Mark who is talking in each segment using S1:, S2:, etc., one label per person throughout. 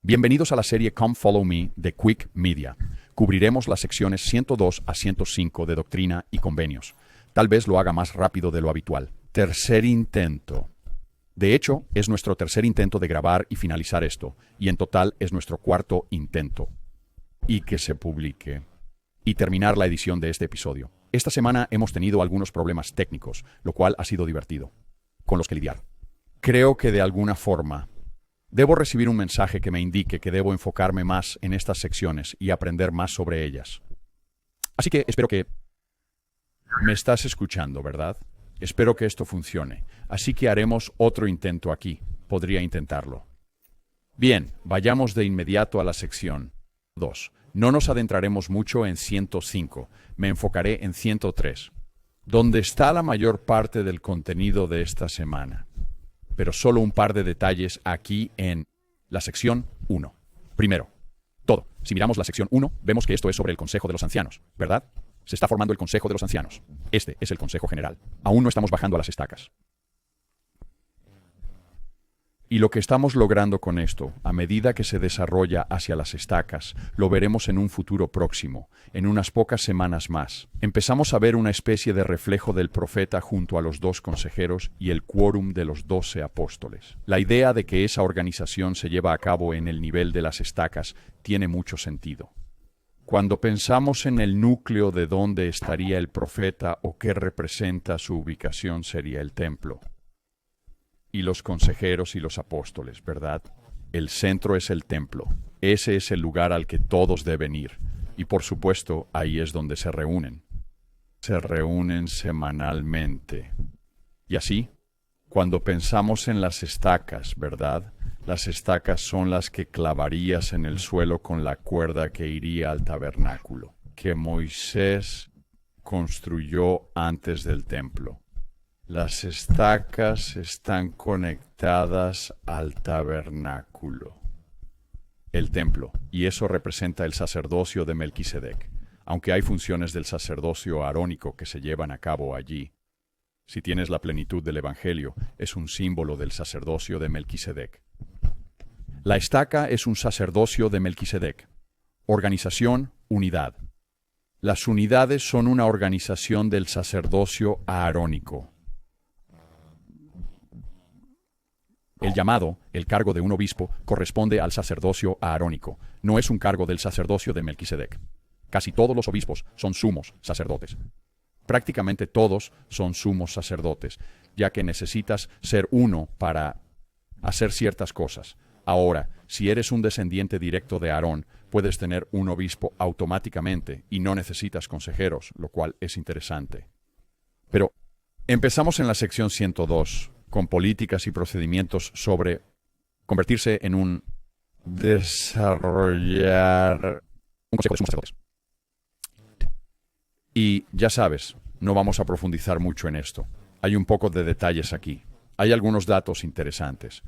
S1: Bienvenidos a la serie Come Follow Me de Quick Media. Cubriremos las secciones 102 a 105 de Doctrina y Convenios. Tal vez lo haga más rápido de lo habitual. Tercer intento. De hecho, es nuestro tercer intento de grabar y finalizar esto, y en total es nuestro cuarto intento. Y que se publique. Y terminar la edición de este episodio. Esta semana hemos tenido algunos problemas técnicos, lo cual ha sido divertido, con los que lidiar. Creo que de alguna forma debo recibir un mensaje que me indique que debo enfocarme más en estas secciones y aprender más sobre ellas. Así que espero que me estás escuchando, ¿verdad? Espero que esto funcione. Así que haremos otro intento aquí. Podría intentarlo. Bien, vayamos de inmediato a la sección 2. No nos adentraremos mucho en 105. Me enfocaré en 103, donde está la mayor parte del contenido de esta semana. Pero solo un par de detalles aquí en la sección 1. Primero, todo. Si miramos la sección 1, vemos que esto es sobre el Consejo de los Ancianos, ¿verdad? Se está formando el Consejo de los Ancianos. Este es el Consejo General. Aún no estamos bajando a las estacas. Y lo que estamos logrando con esto, a medida que se desarrolla hacia las estacas, lo veremos en un futuro próximo, en unas pocas semanas más. Empezamos a ver una especie de reflejo del profeta junto a los 2 consejeros y el quórum de los 12 apóstoles. La idea de que esa organización se lleva a cabo en el nivel de las estacas tiene mucho sentido. Cuando pensamos en el núcleo de dónde estaría el profeta o qué representa su ubicación sería el templo. Y los consejeros y los apóstoles, ¿verdad? El centro es el templo. Ese es el lugar al que todos deben ir. Y por supuesto, ahí es donde se reúnen. Se reúnen semanalmente. Y así, cuando pensamos en las estacas, ¿verdad? Las estacas son las que clavarías en el suelo con la cuerda que iría al tabernáculo, que Moisés construyó antes del templo. Las estacas están conectadas al tabernáculo, el templo, y eso representa el sacerdocio de Melquisedec, aunque hay funciones del sacerdocio arónico que se llevan a cabo allí. Si tienes la plenitud del Evangelio, es un símbolo del sacerdocio de Melquisedec. La estaca es un sacerdocio de Melquisedec. Organización, unidad. Las unidades son una organización del sacerdocio arónico. El llamado, el cargo de un obispo, corresponde al sacerdocio arónico. No es un cargo del sacerdocio de Melquisedec. Casi todos los obispos son sumos sacerdotes. Prácticamente todos son sumos sacerdotes, ya que necesitas ser uno para hacer ciertas cosas. Ahora, si eres un descendiente directo de Aarón, puedes tener un obispo automáticamente y no necesitas consejeros, lo cual es interesante. Pero empezamos en la sección 102. Con políticas y procedimientos sobre convertirse en un desarrollar un consejo de sumos sacerdotes. Y ya sabes, no vamos a profundizar mucho en esto. Hay un poco de detalles aquí. Hay algunos datos interesantes.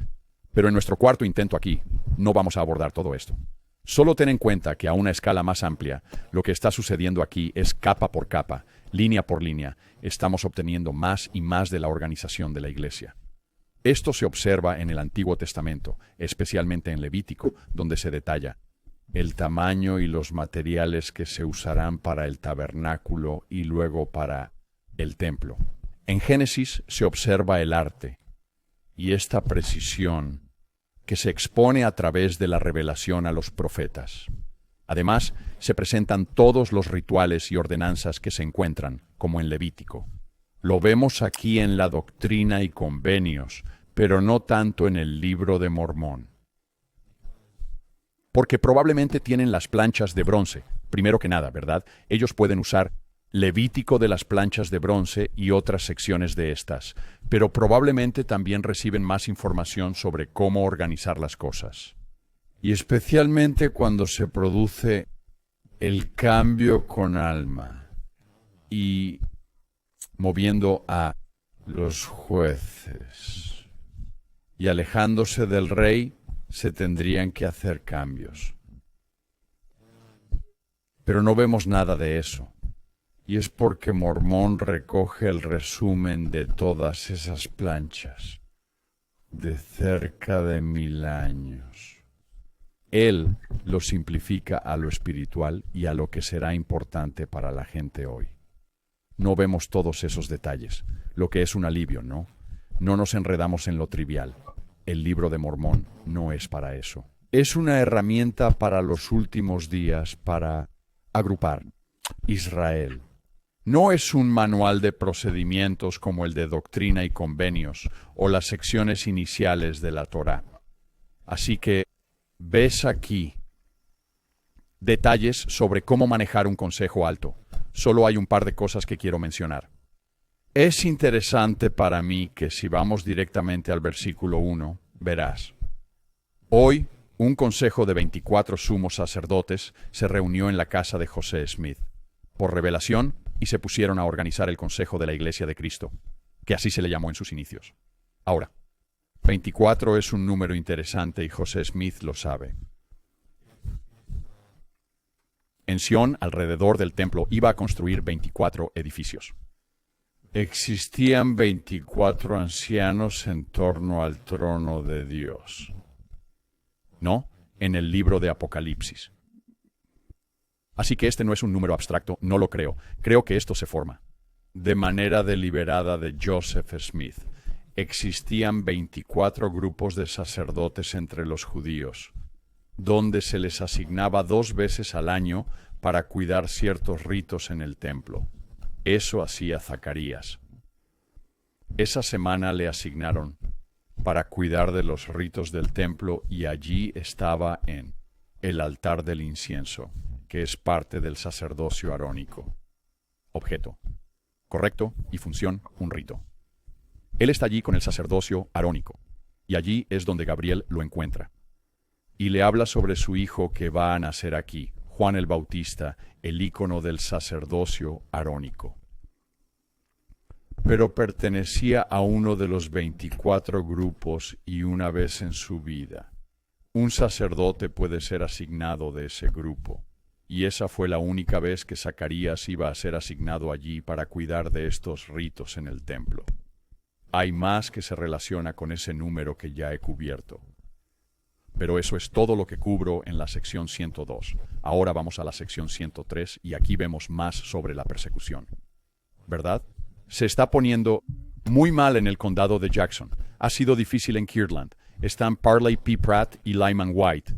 S1: Pero en nuestro cuarto intento aquí, no vamos a abordar todo esto. Solo ten en cuenta que a una escala más amplia, lo que está sucediendo aquí es capa por capa, línea por línea, estamos obteniendo más y más de la organización de la Iglesia. Esto se observa en el Antiguo Testamento, especialmente en Levítico, donde se detalla el tamaño y los materiales que se usarán para el tabernáculo y luego para el templo. En Génesis se observa el arte y esta precisión que se expone a través de la revelación a los profetas. Además, se presentan todos los rituales y ordenanzas que se encuentran, como en Levítico. Lo vemos aquí en la Doctrina y Convenios, pero no tanto en el Libro de Mormón. Porque probablemente tienen las planchas de bronce, primero que nada, ¿verdad? Ellos pueden usar Levítico de las planchas de bronce y otras secciones de estas, pero probablemente también reciben más información sobre cómo organizar las cosas. Y especialmente cuando se produce el cambio con alma y moviendo a los jueces y alejándose del rey, se tendrían que hacer cambios. Pero no vemos nada de eso. Y es porque Mormón recoge el resumen de todas esas planchas de cerca de 1000 años. Él lo simplifica a lo espiritual y a lo que será importante para la gente hoy. No vemos todos esos detalles, lo que es un alivio, ¿no? No nos enredamos en lo trivial. El libro de Mormón no es para eso. Es una herramienta para los últimos días, para agrupar Israel. No es un manual de procedimientos como el de Doctrina y Convenios o las secciones iniciales de la Torá. Así que ves aquí detalles sobre cómo manejar un consejo alto. Solo hay un par de cosas que quiero mencionar. Es interesante para mí que si vamos directamente al versículo 1, verás. Hoy, un consejo de 24 sumos sacerdotes se reunió en la casa de José Smith, por revelación, y se pusieron a organizar el consejo de la Iglesia de Cristo, que así se le llamó en sus inicios. Ahora, 24 es un número interesante y José Smith lo sabe. En Sión, alrededor del templo, iba a construir 24 edificios. Existían 24 ancianos en torno al trono de Dios. No, en el libro de Apocalipsis. Así que este no es un número abstracto, no lo creo. Creo que esto se forma. De manera deliberada de Joseph Smith, existían 24 grupos de sacerdotes entre los judíos, donde se les asignaba 2 veces al año para cuidar ciertos ritos en el templo. Eso hacía Zacarías. Esa semana le asignaron para cuidar de los ritos del templo y allí estaba en el altar del incienso, que es parte del sacerdocio arónico. Objeto. Correcto y función, un rito. Él está allí con el sacerdocio arónico, y allí es donde Gabriel lo encuentra. Y le habla sobre su hijo que va a nacer aquí, Juan el Bautista, el ícono del sacerdocio arónico. Pero pertenecía a uno de los 24 grupos y una vez en su vida, un sacerdote puede ser asignado de ese grupo. Y esa fue la única vez que Zacarías iba a ser asignado allí para cuidar de estos ritos en el templo. Hay más que se relaciona con ese número que ya he cubierto. Pero eso es todo lo que cubro en la sección 102. Ahora vamos a la sección 103 y aquí vemos más sobre la persecución. ¿Verdad? Se está poniendo muy mal en el condado de Jackson. Ha sido difícil en Kirtland. Están Parley P. Pratt y Lyman White.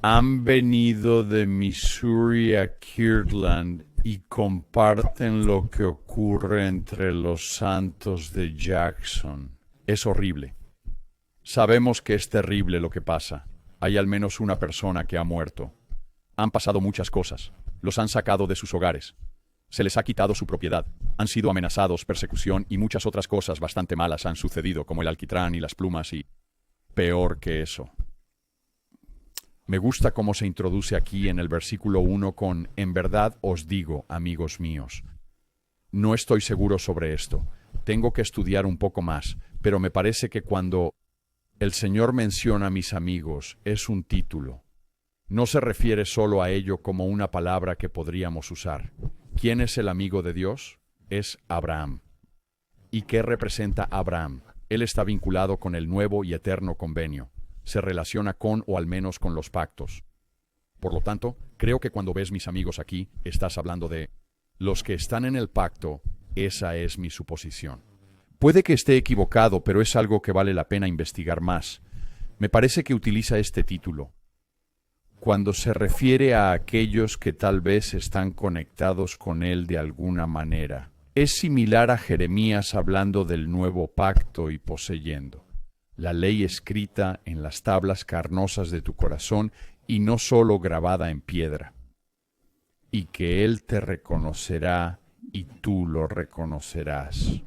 S1: Han venido de Missouri a Kirtland y comparten lo que ocurre entre los santos de Jackson. Es horrible. Sabemos que es terrible lo que pasa. Hay al menos una persona que ha muerto. Han pasado muchas cosas. Los han sacado de sus hogares. Se les ha quitado su propiedad. Han sido amenazados, persecución y muchas otras cosas bastante malas han sucedido, como el alquitrán y las plumas y... peor que eso. Me gusta cómo se introduce aquí en el versículo 1 con «En verdad os digo, amigos míos». No estoy seguro sobre esto. Tengo que estudiar un poco más, pero me parece que cuando el Señor menciona a mis amigos es un título. No se refiere solo a ello como una palabra que podríamos usar. ¿Quién es el amigo de Dios? Es Abraham. ¿Y qué representa Abraham? Él está vinculado con el nuevo y eterno convenio. Se relaciona con o al menos con los pactos. Por lo tanto, creo que cuando ves mis amigos aquí, estás hablando de los que están en el pacto. Esa es mi suposición. Puede que esté equivocado, pero es algo que vale la pena investigar más. Me parece que utiliza este título cuando se refiere a aquellos que tal vez están conectados con él de alguna manera. Es similar a Jeremías hablando del nuevo pacto y poseyendo la ley escrita en las tablas carnosas de tu corazón y no solo grabada en piedra. Y que Él te reconocerá y tú lo reconocerás.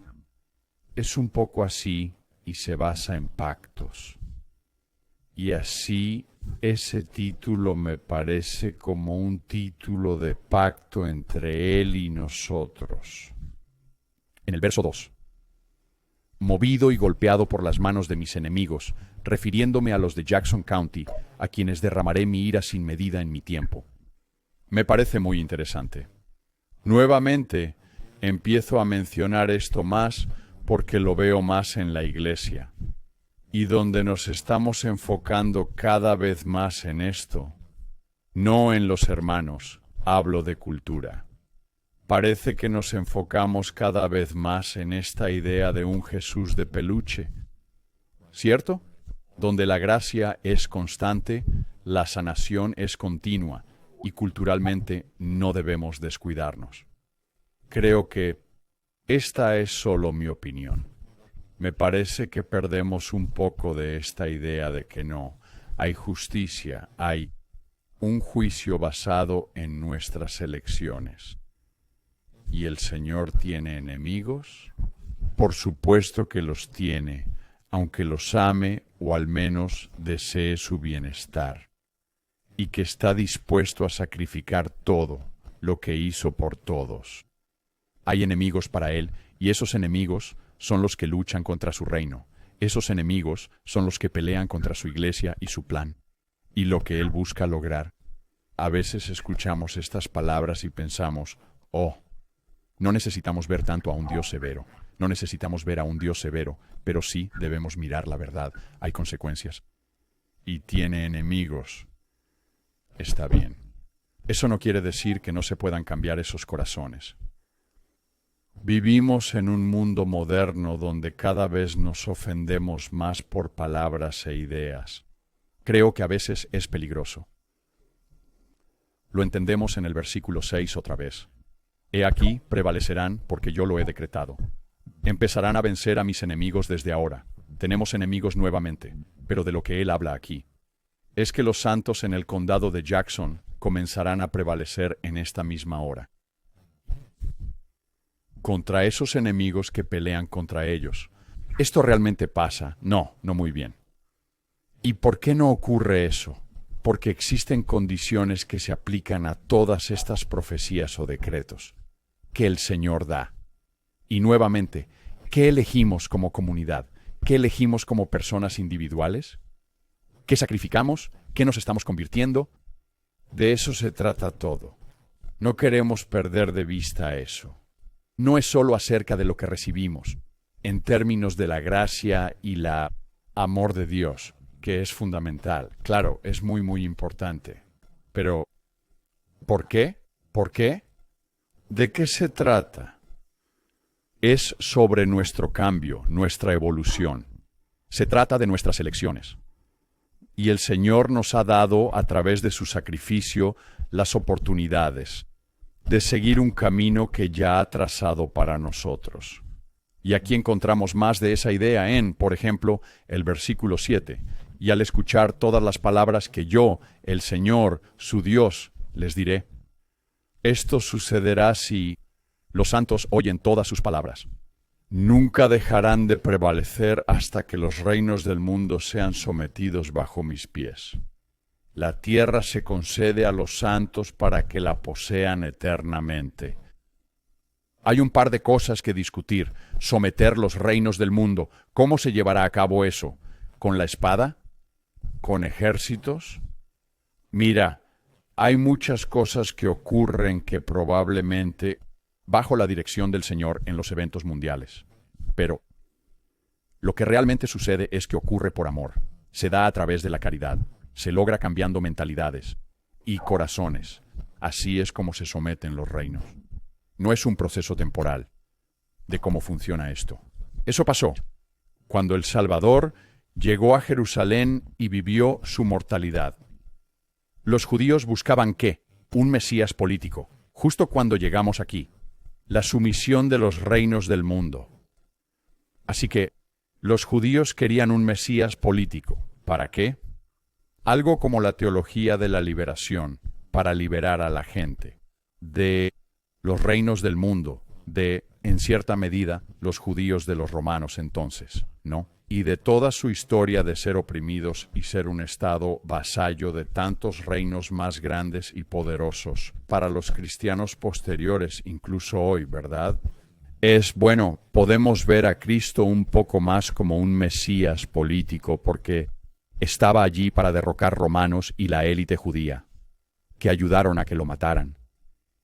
S1: Es un poco así y se basa en pactos. Y así ese título me parece como un título de pacto entre Él y nosotros. En el verso 2. Movido y golpeado por las manos de mis enemigos, refiriéndome a los de Jackson County, a quienes derramaré mi ira sin medida en mi tiempo. Me parece muy interesante. Nuevamente, empiezo a mencionar esto más porque lo veo más en la iglesia. y donde nos estamos enfocando cada vez más en esto, no en los hermanos, hablo de cultura. Parece que nos enfocamos cada vez más en esta idea de un Jesús de peluche, ¿cierto? Donde la gracia es constante, la sanación es continua y culturalmente no debemos descuidarnos. Creo que esta es solo mi opinión. Me parece que perdemos un poco de esta idea de que no, hay justicia, hay un juicio basado en nuestras elecciones. ¿Y el Señor tiene enemigos? Por supuesto que los tiene, aunque los ame o al menos desee su bienestar, y que está dispuesto a sacrificar todo lo que hizo por todos. Hay enemigos para Él, y esos enemigos son los que luchan contra su reino. Esos enemigos son los que pelean contra su iglesia y su plan, y lo que Él busca lograr. A veces escuchamos estas palabras y pensamos, oh, no necesitamos ver tanto a un Dios severo, no necesitamos ver a un Dios severo, pero sí debemos mirar la verdad, hay consecuencias. Y tiene enemigos. Está bien. Eso no quiere decir que no se puedan cambiar esos corazones. Vivimos en un mundo moderno donde cada vez nos ofendemos más por palabras e ideas. Creo que a veces es peligroso. Lo entendemos en el versículo 6 otra vez. He aquí, prevalecerán, porque yo lo he decretado. Empezarán a vencer a mis enemigos desde ahora. Tenemos enemigos nuevamente, pero de lo que él habla aquí es que los santos en el condado de Jackson comenzarán a prevalecer en esta misma hora. Contra esos enemigos que pelean contra ellos. ¿Esto realmente pasa? No muy bien. ¿Y por qué no ocurre eso? Porque existen condiciones que se aplican a todas estas profecías o decretos que el Señor da. Y nuevamente, ¿qué elegimos como comunidad? ¿Qué elegimos como personas individuales? ¿Qué sacrificamos? ¿Qué nos estamos convirtiendo? De eso se trata todo. No queremos perder de vista eso. No es solo acerca de lo que recibimos, en términos de la gracia y la amor de Dios, que es fundamental. Claro, es muy importante. Pero, ¿por qué? ¿Por qué? ¿De qué se trata? Es sobre nuestro cambio, nuestra evolución. Se trata de nuestras elecciones. Y el Señor nos ha dado, a través de su sacrificio, las oportunidades de seguir un camino que ya ha trazado para nosotros. Y aquí encontramos más de esa idea en, por ejemplo, el versículo 7. Y al escuchar todas las palabras que yo, el Señor, su Dios, les diré. Esto sucederá si los santos oyen todas sus palabras. Nunca dejarán de prevalecer hasta que los reinos del mundo sean sometidos bajo mis pies. La tierra se concede a los santos para que la posean eternamente. Hay un par de cosas que discutir. Someter los reinos del mundo. ¿Cómo se llevará a cabo eso? ¿Con la espada? ¿Con ejércitos? Mira, hay muchas cosas que ocurren que probablemente bajo la dirección del Señor en los eventos mundiales. Pero lo que realmente sucede es que ocurre por amor. Se da a través de la caridad. Se logra cambiando mentalidades y corazones. Así es como se someten los reinos. No es un proceso temporal de cómo funciona esto. Eso pasó cuando el Salvador llegó a Jerusalén y vivió su mortalidad. Los judíos buscaban ¿qué? Un Mesías político. Justo cuando llegamos aquí, la sumisión de los reinos del mundo. Así que los judíos querían un Mesías político. ¿Para qué? Algo como la teología de la liberación, para liberar a la gente de los reinos del mundo, de, en cierta medida, los judíos de los romanos entonces, ¿no? Y de toda su historia de ser oprimidos y ser un estado vasallo de tantos reinos más grandes y poderosos para los cristianos posteriores, incluso hoy, ¿verdad? Podemos ver a Cristo un poco más como un Mesías político porque estaba allí para derrocar romanos y la élite judía, que ayudaron a que lo mataran.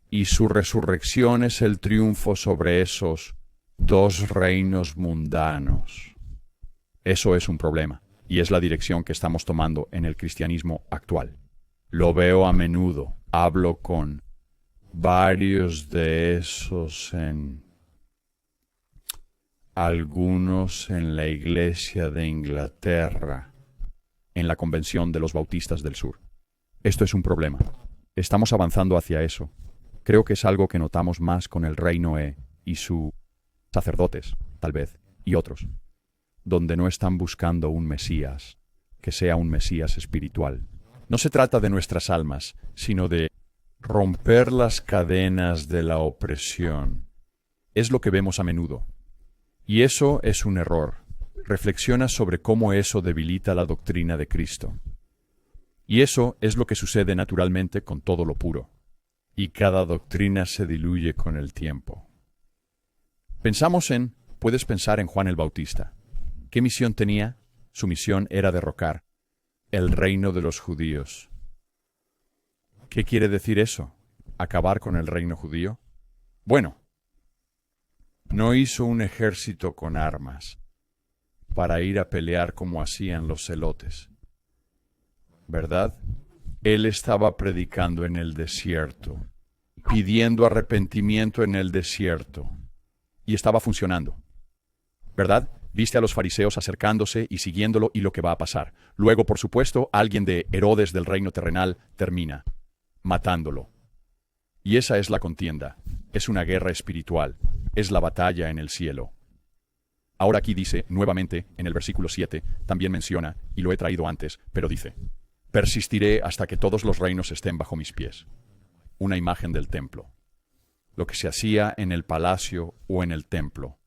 S1: Y su resurrección es el triunfo sobre esos dos reinos mundanos. Eso es un problema, y es la dirección que estamos tomando en el cristianismo actual. Lo veo a menudo, hablo con varios de esos algunos en la Iglesia de Inglaterra, en la Convención de los Bautistas del Sur. Esto es un problema. Estamos avanzando hacia eso. Creo que es algo que notamos más con el Rey Noé y sus sacerdotes, tal vez, y otros, donde no están buscando un Mesías, que sea un Mesías espiritual. No se trata de nuestras almas, sino de romper las cadenas de la opresión. Es lo que vemos a menudo. Y eso es un error. Reflexiona sobre cómo eso debilita la doctrina de Cristo. Y eso es lo que sucede naturalmente con todo lo puro. Y cada doctrina se diluye con el tiempo. Puedes pensar en Juan el Bautista. ¿Qué misión tenía? Su misión era derrocar el reino de los judíos. ¿Qué quiere decir eso? ¿Acabar con el reino judío? Bueno, no hizo un ejército con armas para ir a pelear como hacían los celotes, ¿verdad? Él estaba predicando en el desierto, pidiendo arrepentimiento en el desierto, y estaba funcionando, ¿verdad? Viste a los fariseos acercándose y siguiéndolo y lo que va a pasar. Luego, por supuesto, alguien de Herodes del reino terrenal termina matándolo. Y esa es la contienda. Es una guerra espiritual. Es la batalla en el cielo. Ahora aquí dice, nuevamente, en el versículo 7, también menciona, y lo he traído antes, pero dice, persistiré hasta que todos los reinos estén bajo mis pies. Una imagen del templo. Lo que se hacía en el palacio o en el templo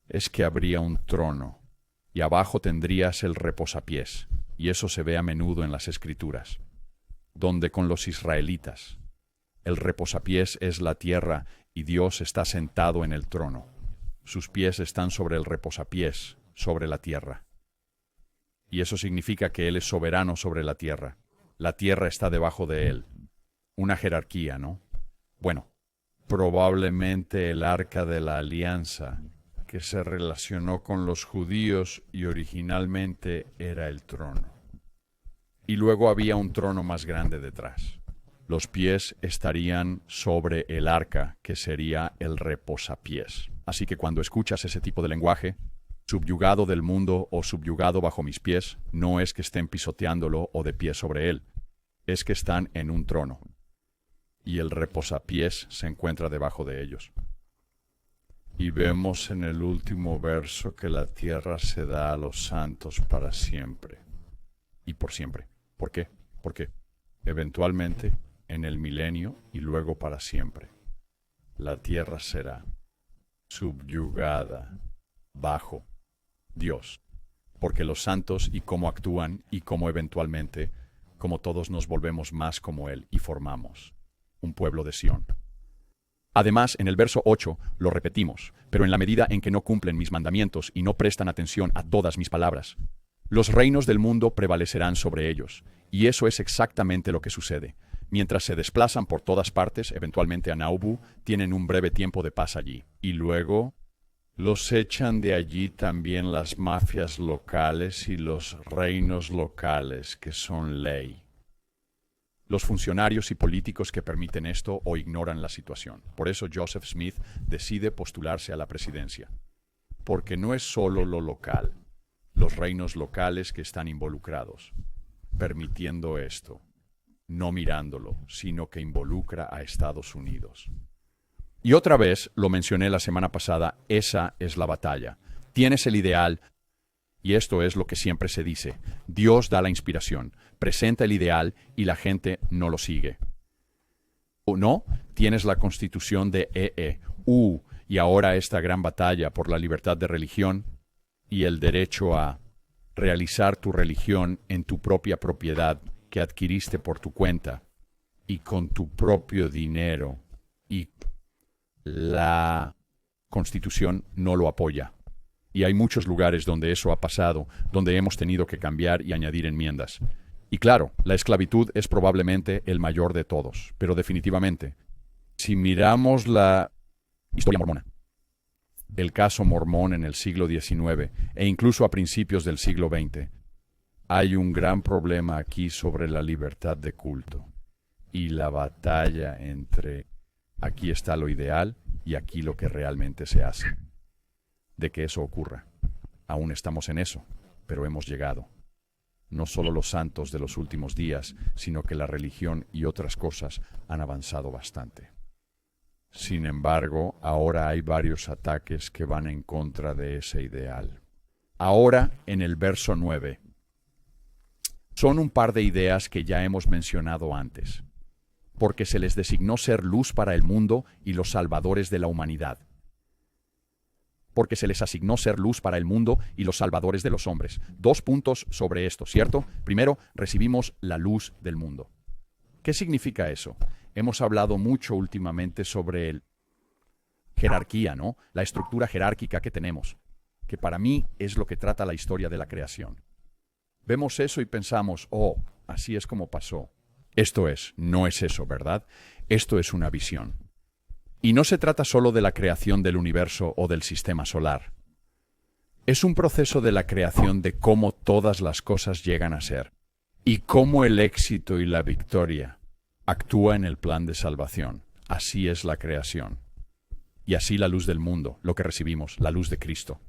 S1: es que habría un trono, y abajo tendrías el reposapiés, y eso se ve a menudo en las Escrituras, donde con los israelitas el reposapiés es la tierra y Dios está sentado en el trono. Sus pies están sobre el reposapiés, sobre la tierra. Y eso significa que Él es soberano sobre la tierra. La tierra está debajo de Él. Una jerarquía, ¿no? Bueno, probablemente el arca de la alianza, que se relacionó con los judíos y originalmente era el trono. Y luego había un trono más grande detrás. Los pies estarían sobre el arca, que sería el reposapiés. Así que cuando escuchas ese tipo de lenguaje, subyugado del mundo o subyugado bajo mis pies, no es que estén pisoteándolo o de pie sobre él, es que están en un trono. Y el reposapiés se encuentra debajo de ellos. Y vemos en el último verso que la tierra se da a los santos para siempre. Y por siempre. ¿Por qué? Porque eventualmente, en el milenio y luego para siempre, la tierra será subyugada bajo Dios. Porque los santos y cómo actúan y cómo eventualmente, como todos nos volvemos más como Él y formamos un pueblo de Sión. Además, en el verso 8 lo repetimos, pero en la medida en que no cumplen mis mandamientos y no prestan atención a todas mis palabras, los reinos del mundo prevalecerán sobre ellos. Y eso es exactamente lo que sucede. Mientras se desplazan por todas partes, eventualmente a Nauvoo, tienen un breve tiempo de paz allí. Y luego los echan de allí también las mafias locales y los reinos locales, que son ley. Los funcionarios y políticos que permiten esto o ignoran la situación. Por eso Joseph Smith decide postularse a la presidencia. Porque no es solo lo local, los reinos locales que están involucrados, permitiendo esto, no mirándolo, sino que involucra a Estados Unidos. Y otra vez, lo mencioné la semana pasada, esa es la batalla. Tienes el ideal, y esto es lo que siempre se dice. Dios da la inspiración, presenta el ideal y la gente no lo sigue. ¿O no? Tienes la constitución de y ahora esta gran batalla por la libertad de religión y el derecho a realizar tu religión en tu propia propiedad que adquiriste por tu cuenta y con tu propio dinero. Y la Constitución no lo apoya. Y hay muchos lugares donde eso ha pasado, donde hemos tenido que cambiar y añadir enmiendas. Y claro, la esclavitud es probablemente el mayor de todos, pero definitivamente, si miramos la historia mormona, el caso mormón en el siglo XIX e incluso a principios del siglo XX. Hay un gran problema aquí sobre la libertad de culto y la batalla entre aquí está lo ideal y aquí lo que realmente se hace. De que eso ocurra. Aún estamos en eso, pero hemos llegado. No solo los santos de los últimos días, sino que la religión y otras cosas han avanzado bastante. Sin embargo, ahora hay varios ataques que van en contra de ese ideal. Ahora, en el verso 9, son un par de ideas que ya hemos mencionado antes, porque se les designó ser luz para el mundo y los salvadores de la humanidad. Porque se les asignó ser luz para el mundo y los salvadores de los hombres. 2 puntos sobre esto, ¿cierto? Primero, recibimos la luz del mundo. ¿Qué significa eso? Hemos hablado mucho últimamente sobre la jerarquía, ¿no? La estructura jerárquica que tenemos, que para mí es lo que trata la historia de la creación. Vemos eso y pensamos, oh, así es como pasó. Esto es, no es eso, ¿verdad? Esto es una visión. Y no se trata solo de la creación del universo o del sistema solar. Es un proceso de la creación de cómo todas las cosas llegan a ser y cómo el éxito y la victoria actúa en el plan de salvación. Así es la creación. Y así la luz del mundo, lo que recibimos, la luz de Cristo.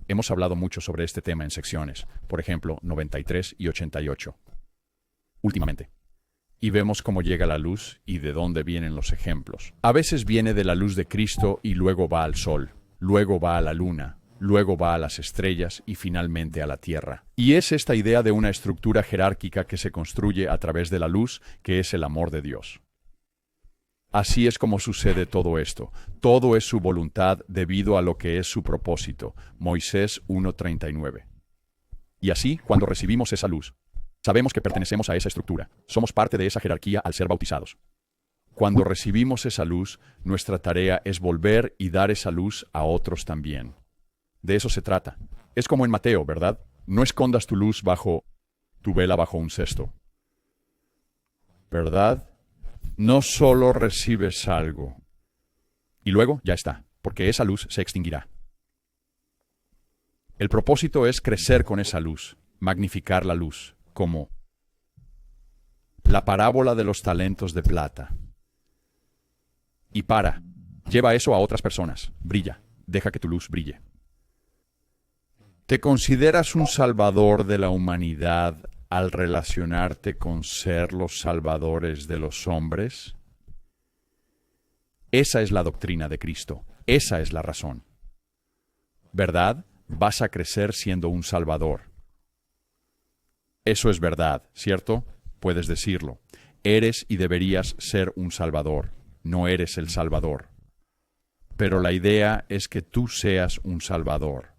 S1: Hemos hablado mucho sobre este tema en secciones, por ejemplo, 93 y 88. Últimamente. Y vemos cómo llega la luz y de dónde vienen los ejemplos. A veces viene de la luz de Cristo y luego va al sol, luego va a la luna, luego va a las estrellas y finalmente a la tierra. Y es esta idea de una estructura jerárquica que se construye a través de la luz, que es el amor de Dios. Así es como sucede todo esto. Todo es su voluntad debido a lo que es su propósito. Moisés 1:39. Y así, cuando recibimos esa luz, sabemos que pertenecemos a esa estructura. Somos parte de esa jerarquía al ser bautizados. Cuando recibimos esa luz, nuestra tarea es volver y dar esa luz a otros también. De eso se trata. Es como en Mateo, ¿verdad? No escondas tu luz tu vela bajo un cesto. ¿Verdad? No solo recibes algo y luego ya está, porque esa luz se extinguirá. El propósito es crecer con esa luz, magnificar la luz, como la parábola de los talentos de plata. Y lleva eso a otras personas, brilla, deja que tu luz brille. ¿Te consideras un salvador de la humanidad al relacionarte con ser los salvadores de los hombres? Esa es la doctrina de Cristo, esa es la razón. ¿Verdad? Vas a crecer siendo un salvador. Eso es verdad, ¿cierto? Puedes decirlo. Eres y deberías ser un salvador. No eres el salvador. Pero la idea es que tú seas un salvador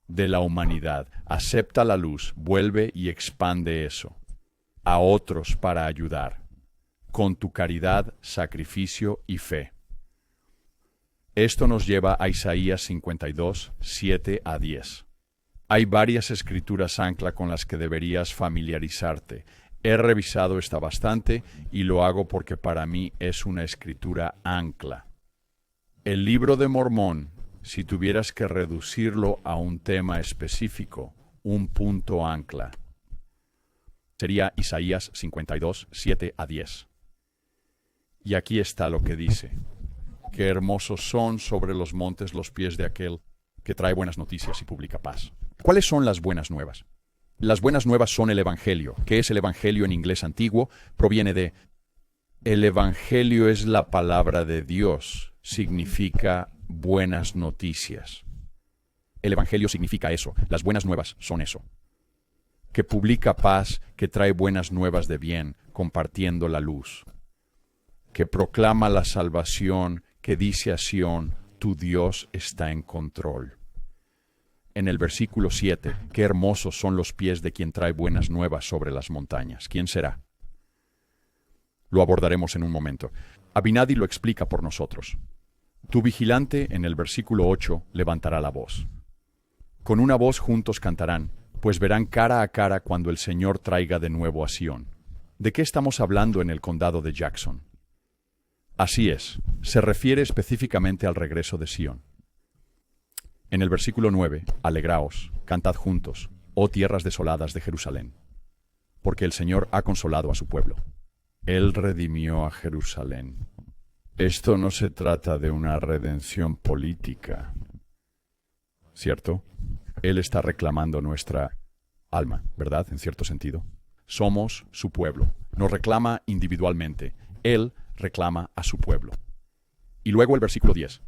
S1: de la humanidad. Acepta la luz, vuelve y expande eso a otros para ayudar, con tu caridad, sacrificio y fe. Esto nos lleva a Isaías 52, 7 a 10. Hay varias escrituras ancla con las que deberías familiarizarte. He revisado esta bastante y lo hago porque para mí es una escritura ancla. El libro de Mormón, si tuvieras que reducirlo a un tema específico, un punto ancla, sería Isaías 52, 7 a 10. Y aquí está lo que dice. Qué hermosos son sobre los montes los pies de aquel que trae buenas noticias y publica paz. ¿Cuáles son las buenas nuevas? Las buenas nuevas son el Evangelio. ¿Qué es el Evangelio en inglés antiguo? Proviene de... El Evangelio es la palabra de Dios. Significa buenas noticias. El Evangelio significa eso. Las buenas nuevas son eso. Que publica paz, que trae buenas nuevas de bien, compartiendo la luz. Que proclama la salvación, que dice a Sión, tu Dios está en control. En el versículo 7, qué hermosos son los pies de quien trae buenas nuevas sobre las montañas. ¿Quién será? Lo abordaremos en un momento. Abinadi lo explica por nosotros. Tu vigilante, en el versículo 8, levantará la voz. Con una voz juntos cantarán, pues verán cara a cara cuando el Señor traiga de nuevo a Sión. ¿De qué estamos hablando en el condado de Jackson? Así es, se refiere específicamente al regreso de Sión. En el versículo 9, alegraos, cantad juntos, oh tierras desoladas de Jerusalén, porque el Señor ha consolado a su pueblo. Él redimió a Jerusalén. Esto no se trata de una redención política, ¿cierto? Él está reclamando nuestra alma, ¿verdad? En cierto sentido. Somos su pueblo. Nos reclama individualmente. Él reclama a su pueblo. Y luego el versículo 10.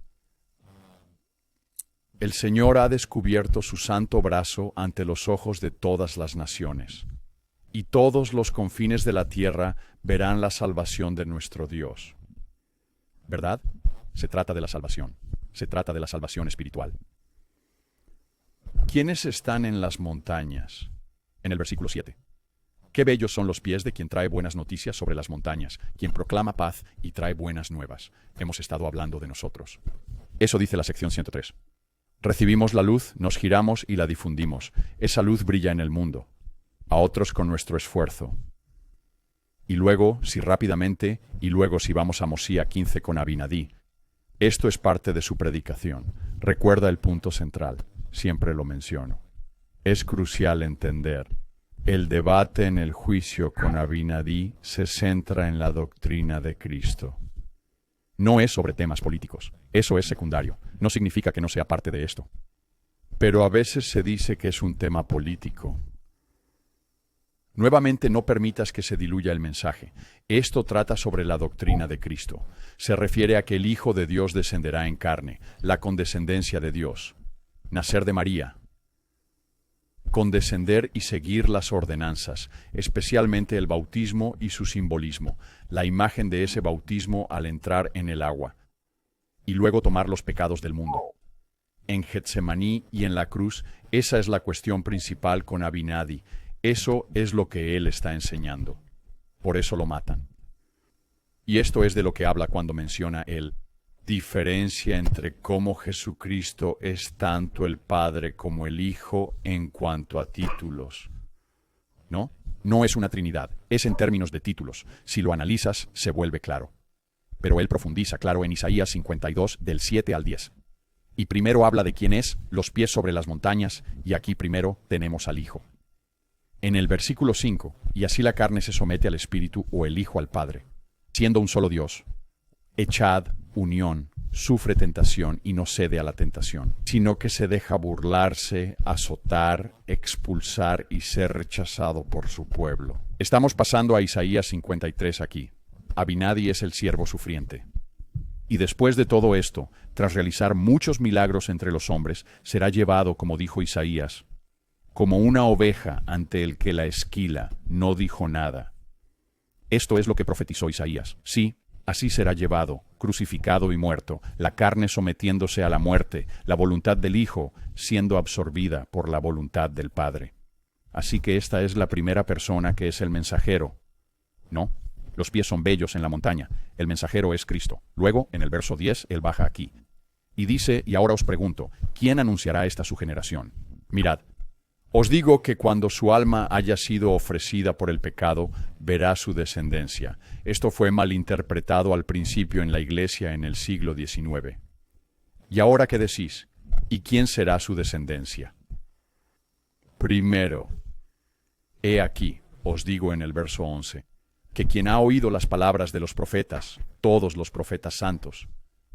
S1: El Señor ha descubierto su santo brazo ante los ojos de todas las naciones, y todos los confines de la tierra verán la salvación de nuestro Dios. ¿Verdad? Se trata de la salvación. Se trata de la salvación espiritual. ¿Quiénes están en las montañas? En el versículo 7. Qué bellos son los pies de quien trae buenas noticias sobre las montañas, quien proclama paz y trae buenas nuevas. Hemos estado hablando de nosotros. Eso dice la sección 103. Recibimos la luz, nos giramos y la difundimos. Esa luz brilla en el mundo, a otros con nuestro esfuerzo. Y luego, si rápidamente, y luego si vamos a Mosía 15 con Abinadí. Esto es parte de su predicación. Recuerda el punto central. Siempre lo menciono. Es crucial entender. El debate en el juicio con Abinadí se centra en la doctrina de Cristo. No es sobre temas políticos. Eso es secundario. No significa que no sea parte de esto. Pero a veces se dice que es un tema político. Nuevamente, no permitas que se diluya el mensaje. Esto trata sobre la doctrina de Cristo. Se refiere a que el Hijo de Dios descenderá en carne, la condescendencia de Dios. Nacer de María. Condescender y seguir las ordenanzas, especialmente el bautismo y su simbolismo, la imagen de ese bautismo al entrar en el agua, y luego tomar los pecados del mundo. En Getsemaní y en la cruz, esa es la cuestión principal con Abinadi. Eso es lo que él está enseñando. Por eso lo matan. Y esto es de lo que habla cuando menciona el diferencia entre cómo Jesucristo es tanto el Padre como el Hijo en cuanto a títulos. ¿No? No es una Trinidad, es en términos de títulos. Si lo analizas, se vuelve claro. Pero él profundiza, claro, en Isaías 52, del 7 al 10. Y primero habla de quién es, los pies sobre las montañas, y aquí primero tenemos al Hijo. En el versículo 5, y así la carne se somete al Espíritu o el Hijo al Padre, siendo un solo Dios. Echad unión, sufre tentación y no cede a la tentación, sino que se deja burlarse, azotar, expulsar y ser rechazado por su pueblo. Estamos pasando a Isaías 53 aquí. Abinadi es el siervo sufriente. Y después de todo esto, tras realizar muchos milagros entre los hombres, será llevado, como dijo Isaías, como una oveja ante el que la esquila, no dijo nada. Esto es lo que profetizó Isaías. Sí, así será llevado, crucificado y muerto, la carne sometiéndose a la muerte, la voluntad del Hijo siendo absorbida por la voluntad del Padre. Así que esta es la primera persona que es el mensajero. No, los pies son bellos en la montaña, el mensajero es Cristo. Luego, en el verso 10, él baja aquí. Y dice, y ahora os pregunto, ¿quién anunciará esta su generación? Mirad, os digo que cuando su alma haya sido ofrecida por el pecado, verá su descendencia. Esto fue malinterpretado al principio en la iglesia en el siglo XIX. ¿Y ahora qué decís? ¿Y quién será su descendencia? Primero, he aquí, os digo en el verso 11, que quien ha oído las palabras de los profetas, todos los profetas santos,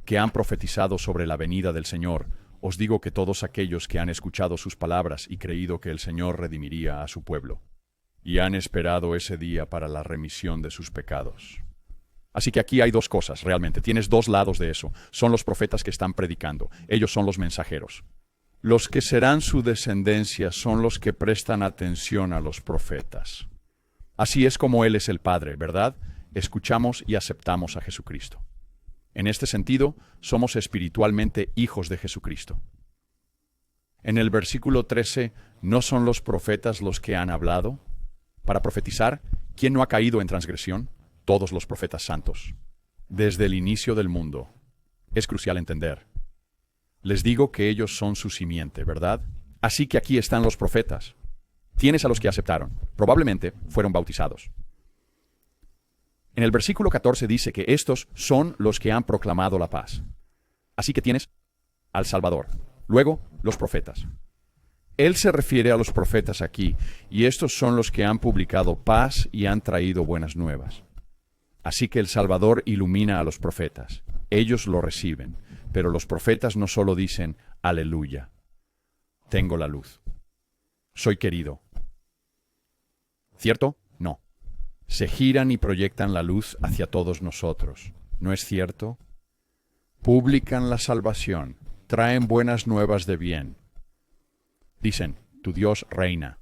S1: que han profetizado sobre la venida del Señor, os digo que todos aquellos que han escuchado sus palabras y creído que el Señor redimiría a su pueblo, y han esperado ese día para la remisión de sus pecados. Así que aquí hay dos cosas, realmente. Tienes dos lados de eso. Son los profetas que están predicando. Ellos son los mensajeros. Los que serán su descendencia son los que prestan atención a los profetas. Así es como Él es el Padre, ¿verdad? Escuchamos y aceptamos a Jesucristo. En este sentido, somos espiritualmente hijos de Jesucristo. En el versículo 13, ¿no son los profetas los que han hablado? Para profetizar, ¿quién no ha caído en transgresión? Todos los profetas santos. Desde el inicio del mundo. Es crucial entender. Les digo que ellos son su simiente, ¿verdad? Así que aquí están los profetas. Tienes a los que aceptaron. Probablemente fueron bautizados. En el versículo 14 dice que estos son los que han proclamado la paz. Así que tienes al Salvador. Luego, Los profetas. Él se refiere a los profetas aquí, y estos son los que han publicado paz y han traído buenas nuevas. Así que el Salvador ilumina a los profetas. Ellos lo reciben, pero los profetas no solo dicen, aleluya, tengo la luz, soy querido. ¿Cierto? No. Se giran y proyectan la luz hacia todos nosotros. ¿No es cierto? Publican la salvación, traen buenas nuevas de bien. Dicen, tu Dios reina.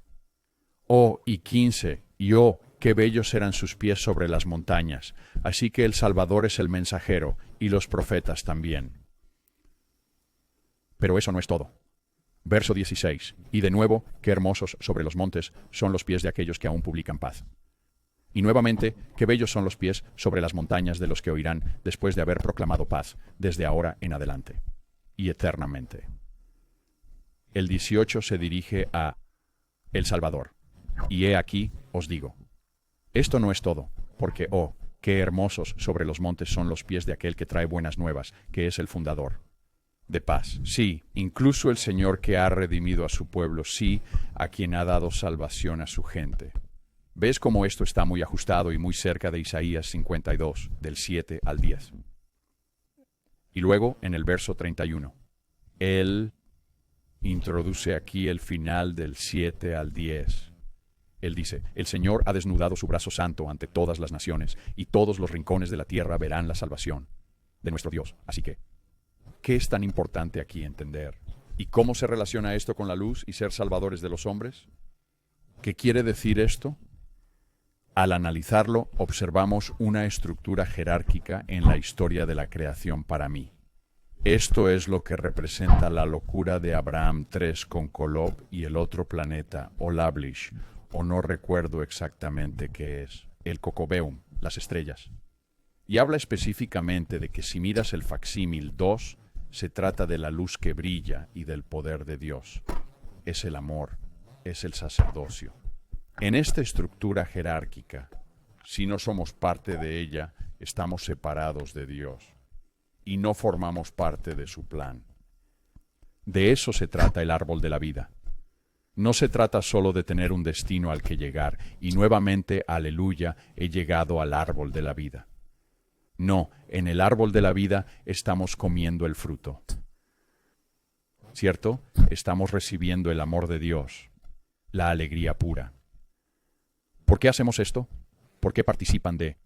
S1: Oh, y 15, y oh, qué bellos eran sus pies sobre las montañas. Así que el Salvador es el mensajero, y los profetas también. Pero eso no es todo. Verso 16. Y de nuevo, qué hermosos sobre los montes son los pies de aquellos que aún publican paz. Y nuevamente, qué bellos son los pies sobre las montañas de los que oirán después de haber proclamado paz, desde ahora en adelante, y eternamente. El 18 se dirige a el Salvador. Y he aquí, os digo, esto no es todo, porque, oh, qué hermosos sobre los montes son los pies de aquel que trae buenas nuevas, que es el fundador de paz. Sí, incluso el Señor que ha redimido a su pueblo, sí, a quien ha dado salvación a su gente. ¿Ves cómo esto está muy ajustado y muy cerca de Isaías 52, del 7 al 10? Y luego, en el verso 31, Él introduce aquí el final del 7 al 10. Él dice, el Señor ha desnudado su brazo santo ante todas las naciones, y todos los rincones de la tierra verán la salvación de nuestro Dios. Así que, ¿qué es tan importante aquí entender? ¿Y cómo se relaciona esto con la luz y ser salvadores de los hombres? ¿Qué quiere decir esto? Al analizarlo, observamos una estructura jerárquica en la historia de la creación para mí. Esto es lo que representa la locura de Abraham 3 con Kolob y el otro planeta, o Lablish, o no recuerdo exactamente qué es, el Cocobeum, las estrellas. Y habla específicamente de que si miras el facsímil 2, se trata de la luz que brilla y del poder de Dios. Es el amor, es el sacerdocio. En esta estructura jerárquica, si no somos parte de ella, estamos separados de Dios y no formamos parte de su plan. De eso se trata el árbol de la vida. No se trata solo de tener un destino al que llegar y nuevamente, aleluya, he llegado al árbol de la vida. No, en el árbol de la vida estamos comiendo el fruto. ¿Cierto? Estamos recibiendo el amor de Dios, la alegría pura. ¿Por qué hacemos esto? ¿Por qué participan de?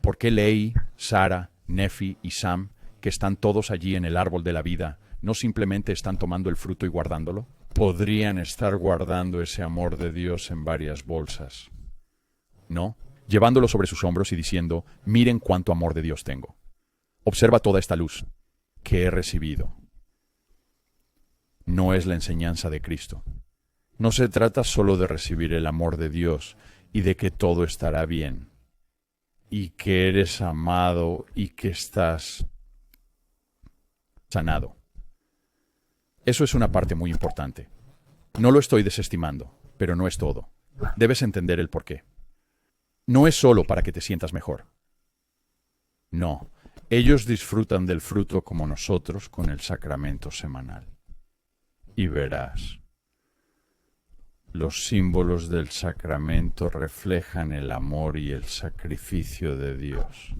S1: ¿Por qué Lei, Sara, Nefi y Sam, que están todos allí en el árbol de la vida, no simplemente están tomando el fruto y guardándolo? Podrían estar guardando ese amor de Dios en varias bolsas. No, llevándolo sobre sus hombros y diciendo, miren cuánto amor de Dios tengo. Observa toda esta luz que he recibido. No es la enseñanza de Cristo. No se trata solo de recibir el amor de Dios y de que todo estará bien, y que eres amado y que estás sanado. Eso es una parte muy importante. No lo estoy desestimando, pero no es todo. Debes entender el porqué. No es solo para que te sientas mejor. No, ellos disfrutan del fruto como nosotros con el sacramento semanal. Y verás. Los símbolos del sacramento reflejan el amor y el sacrificio de Dios.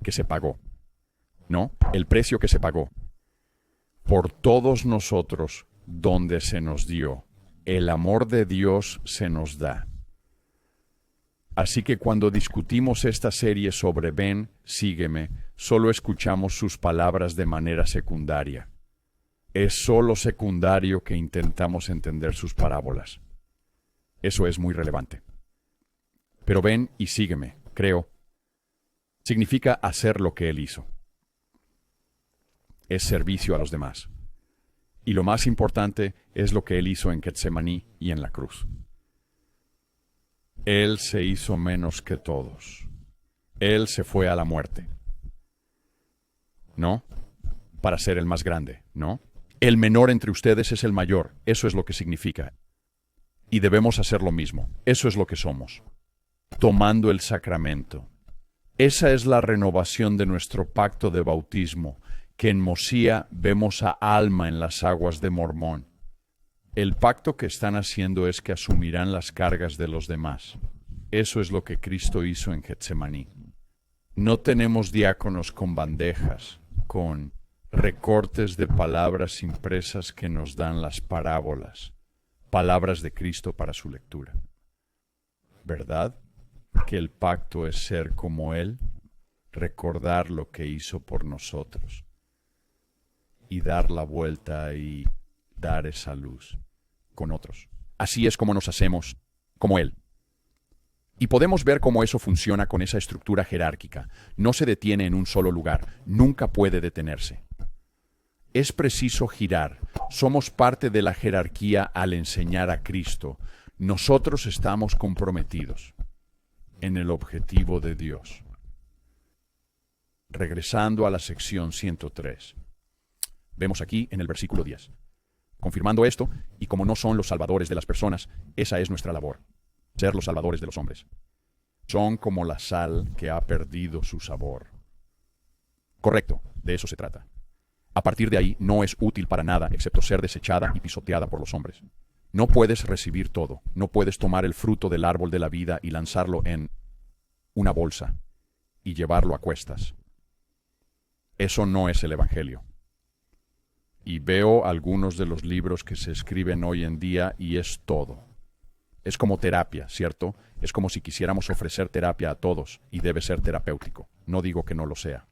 S1: Que se pagó. No, el precio que se pagó. Por todos nosotros, donde se nos dio. El amor de Dios se nos da. Así que cuando discutimos esta serie sobre ven, sígueme, solo escuchamos sus palabras de manera secundaria. Es solo secundario que intentamos entender sus parábolas. Eso es muy relevante. Pero ven y sígueme, creo. Significa hacer lo que Él hizo. Es servicio a los demás. Y lo más importante es lo que Él hizo en Getsemaní y en la cruz. Él se hizo menos que todos. Él se fue a la muerte. ¿No? Para ser el más grande, ¿no? El menor entre ustedes es el mayor. Eso es lo que significa. Y debemos hacer lo mismo. Eso es lo que somos. Tomando el sacramento. Esa es la renovación de nuestro pacto de bautismo, que en Mosía vemos a Alma en las aguas de Mormón. El pacto que están haciendo es que asumirán las cargas de los demás. Eso es lo que Cristo hizo en Getsemaní. No tenemos diáconos con bandejas, con recortes de palabras impresas que nos dan las parábolas, palabras de Cristo para su lectura. ¿Verdad? Que el pacto es ser como Él, recordar lo que hizo por nosotros y dar la vuelta y dar esa luz con otros. Así es como nos hacemos como Él. Y podemos ver cómo eso funciona con esa estructura jerárquica. No se detiene en un solo lugar, nunca puede detenerse. Es preciso girar. Somos parte de la jerarquía al enseñar a Cristo. Nosotros estamos comprometidos en el objetivo de Dios. Regresando a la sección 103. Vemos aquí en el versículo 10. Confirmando esto, y como no son los salvadores de las personas, esa es nuestra labor, ser los salvadores de los hombres. Son como la sal que ha perdido su sabor. Correcto, de eso se trata. A partir de ahí no es útil para nada excepto ser desechada y pisoteada por los hombres. No puedes recibir todo, no puedes tomar el fruto del árbol de la vida y lanzarlo en una bolsa y llevarlo a cuestas. Eso no es el Evangelio. Y veo algunos de los libros que se escriben hoy en día y es todo. Es como terapia, ¿cierto? Es como si quisiéramos ofrecer terapia a todos y debe ser terapéutico. No digo que no lo sea.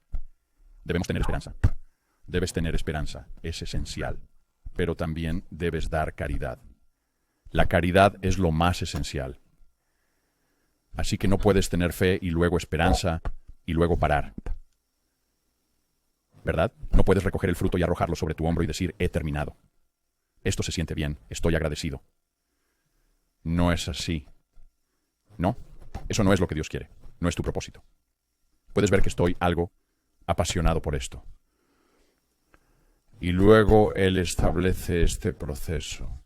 S1: Debemos tener esperanza. Debes tener esperanza, es esencial. Pero también debes dar caridad. La caridad es lo más esencial. Así que no puedes tener fe y luego esperanza y luego parar. ¿Verdad? No puedes recoger el fruto y arrojarlo sobre tu hombro y decir, he terminado. Esto se siente bien, estoy agradecido. No es así. No, eso no es lo que Dios quiere, no es tu propósito. Puedes ver que estoy algo apasionado por esto. Y luego Él establece este proceso,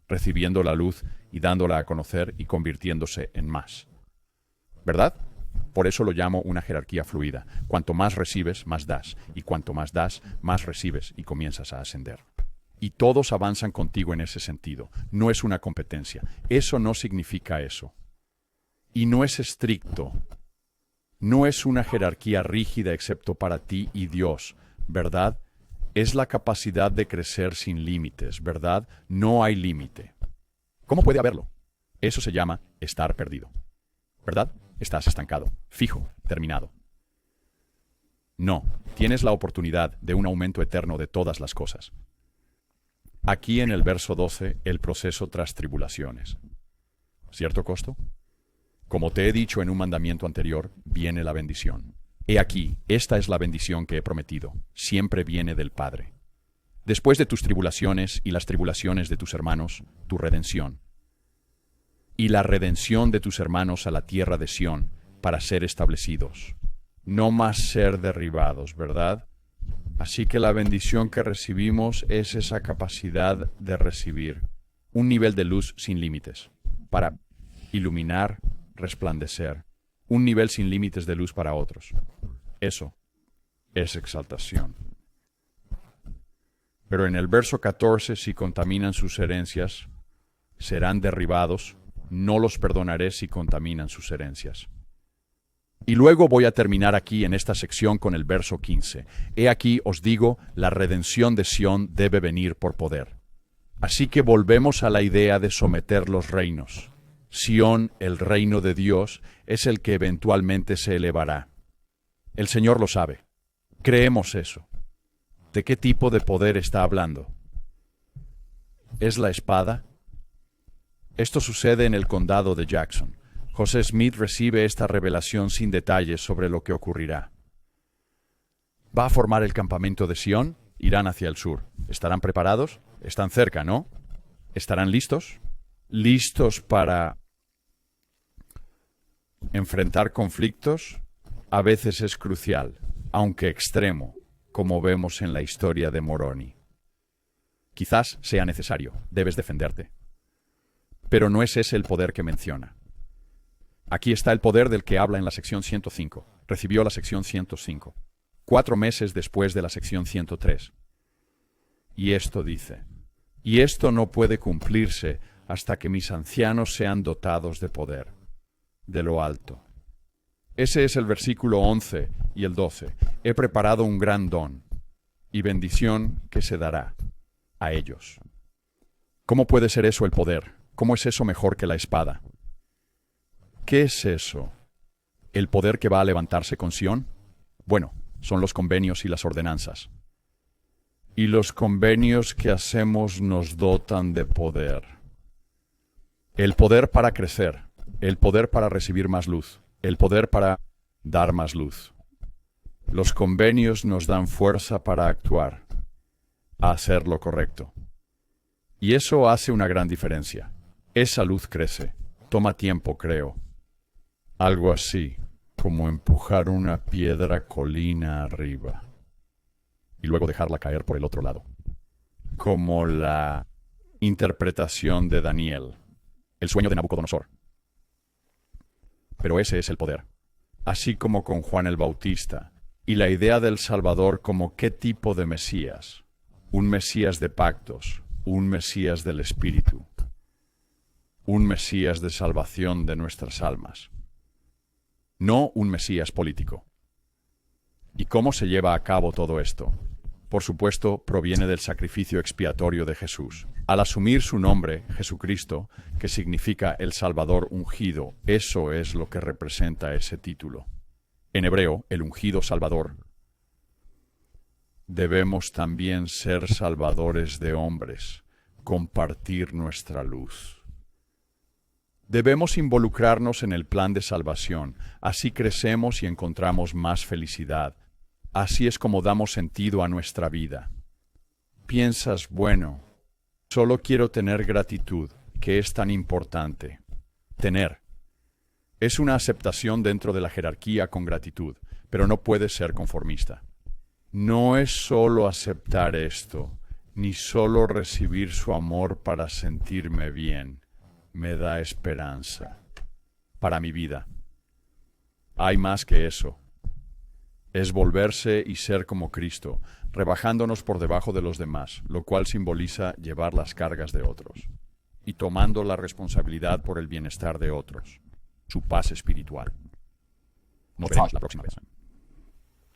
S1: recibiendo la luz y dándola a conocer y convirtiéndose en más. ¿Verdad? Por eso lo llamo una jerarquía fluida. Cuanto más recibes, más das. Y cuanto más das, más recibes y comienzas a ascender. Y todos avanzan contigo en ese sentido. No es una competencia. Eso no significa eso. Y no es estricto. No es una jerarquía rígida excepto para ti y Dios. ¿Verdad? Es la capacidad de crecer sin límites. ¿Verdad? No hay límite. ¿Cómo puede haberlo? Eso se llama estar perdido. ¿Verdad? Estás estancado, fijo, terminado. No, tienes la oportunidad de un aumento eterno de todas las cosas. Aquí en el verso 12, el proceso tras tribulaciones. ¿Cierto costo? Como te he dicho en un mandamiento anterior, viene la bendición. He aquí, esta es la bendición que he prometido, siempre viene del Padre. Después de tus tribulaciones y las tribulaciones de tus hermanos, tu redención. Y la redención de tus hermanos a la tierra de Sión, para ser establecidos. No más ser derribados, ¿verdad? Así que la bendición que recibimos es esa capacidad de recibir un nivel de luz sin límites, para iluminar, resplandecer, un nivel sin límites de luz para otros. Eso es exaltación. Pero en el verso 14, si contaminan sus herencias, serán derribados. No los perdonaré si contaminan sus herencias. Y luego voy a terminar aquí en esta sección con el verso 15. He aquí os digo, la redención de Sión debe venir por poder. Así que volvemos a la idea de someter los reinos. Sión, el reino de Dios, es el que eventualmente se elevará. El Señor lo sabe. Creemos eso. ¿De qué tipo de poder está hablando? ¿Es la espada? Esto sucede en el condado de Jackson. José Smith recibe esta revelación sin detalles sobre lo que ocurrirá. ¿Va a formar el campamento de Sión? Irán hacia el sur. ¿Estarán preparados? Están cerca, ¿no? ¿Estarán listos? ¿Listos para enfrentar conflictos? A veces es crucial, aunque extremo, como vemos en la historia de Moroni. Quizás sea necesario, debes defenderte. Pero no es ese el poder que menciona. Aquí está el poder del que habla en la sección 105. Recibió la sección 105. 4 meses después de la sección 103. Y esto dice: y esto no puede cumplirse hasta que mis ancianos sean dotados de poder, de lo alto. Ese es el versículo 11 y el 12. He preparado un gran don y bendición que se dará a ellos. ¿Cómo puede ser eso el poder? ¿Cómo es eso mejor que la espada? ¿Qué es eso? ¿El poder que va a levantarse con Sión? Bueno, son los convenios y las ordenanzas. Y los convenios que hacemos nos dotan de poder. El poder para crecer, el poder para recibir más luz, el poder para dar más luz. Los convenios nos dan fuerza para actuar, a hacer lo correcto. Y eso hace una gran diferencia. Esa luz crece. Toma tiempo, creo. Algo así, como empujar una piedra colina arriba y luego dejarla caer por el otro lado. Como la interpretación de Daniel, el sueño de Nabucodonosor. Pero ese es el poder. Así como con Juan el Bautista, y la idea del Salvador como qué tipo de Mesías. Un Mesías de pactos, un Mesías del Espíritu, un Mesías de salvación de nuestras almas. No un Mesías político. ¿Y cómo se lleva a cabo todo esto? Por supuesto, proviene del sacrificio expiatorio de Jesús. Al asumir su nombre, Jesucristo, que significa el Salvador ungido, eso es lo que representa ese título. En hebreo, el ungido Salvador. Debemos también ser salvadores de hombres, compartir nuestra luz. Debemos involucrarnos en el plan de salvación, así crecemos y encontramos más felicidad. Así es como damos sentido a nuestra vida. Piensas, bueno, solo quiero tener gratitud, que es tan importante. Tener. Es una aceptación dentro de la jerarquía con gratitud, pero no puedes ser conformista. No es solo aceptar esto, ni solo recibir su amor para sentirme bien. Me da esperanza para mi vida. Hay más que eso. Es volverse y ser como Cristo, rebajándonos por debajo de los demás, lo cual simboliza llevar las cargas de otros y tomando la responsabilidad por el bienestar de otros, su paz espiritual. Nos vemos la próxima vez.